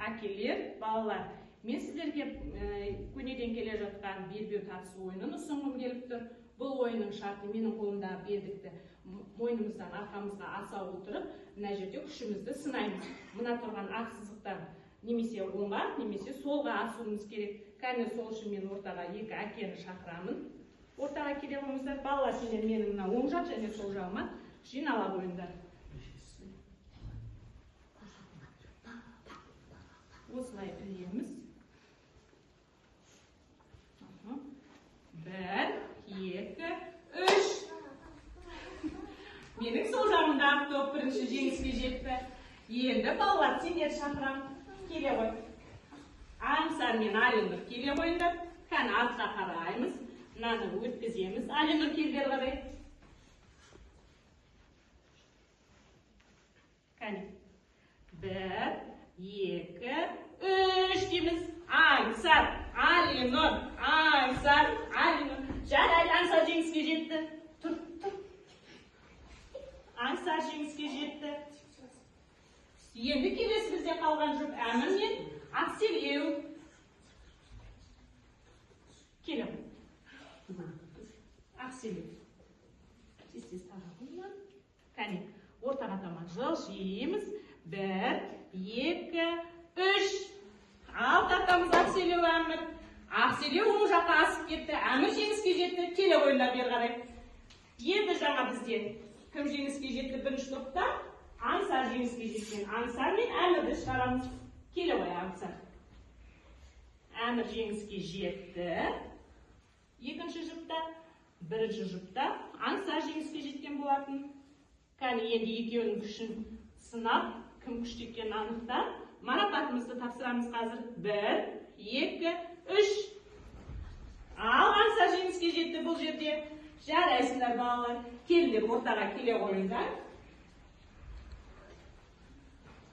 әкелер, балалар. Мен сіздерге көнеден келе жатқан белбеу тартысу ойынын ұсынғым келіп тұр. Бұл ойынның шарты менің қолымдағы белдікті мойнымыздан арқамызға аса отырып, мына жерде күшімізді сынаймыз. Мына тұрған ақ сызықтан немесе оңға, немесе солға асуымыз керек. Кәне сол үшін мен ортаға екі әкені шақырамын. Ортаға келе қойыңыздар. Балалар, сендер менің мына оң жақ және сол жағыма жинала қойыңдар. Осылай ілеміз. 1, 2, 3. Менің сол жағымдағы топ бірінші жеңіске жетті. Енді балалар, сендер шақырам. Келе қой. Аңсар мен Алинұр келе қойыңдар. Кәне артқа қараймыз. Мынаны өткіземіз. Алинұр келдер қарай. Кәне. 1, 2, 3 дейміз. Аңсар, Алинұр, Аңсар, Алинұр. Жарайды, Аңсар жеңіске жетті. Тұр. Аңсар жеңіске жетті. Енді келесі бізде қалған жұп Әмір мен Ақселеу. Келе қой. Ақселеу. Тез тарағыңнан. Кәне, ортаға таман жылжимыз. 1, 2, 3. Ал тартамыз Ақселеу, Әмір. Ақселеу оң жаққа асып кетті. Әмір жеңіске жетті. Келе қойыңдар бері қарай. Енді жаңа бізде кім жеңіске жетті бірінші топта? Аңсар жеңіске жеткен. Аңсар мен Әмірді шығарамыз. Келе қой, Аңсар. Әмір жеңіске жетті. Екінші жұпта, бірінші жұпта Аңсар жеңіске жеткен болатын. Кәне енді екеуінің күшін сынап, кім күшті екенін анықтап, марапатымызды тапсырамыз қазір. 1, 2, 3. Ал Аңсар жеңіске жетті бұл жерде. Жарайсыңдар балалар. Келдер ортаға келе қойыңдар.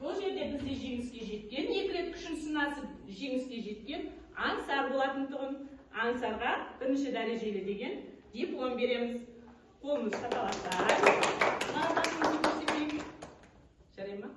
Бұл жерде бізде жеңіске жеткен, екі рет күшін сынасып жеңіске жеткен Аңсар болатын тұғын. Аңсарға бірінші дәрежелі деген диплом береміз. Қолымыз қаталақтар. Жарай ма?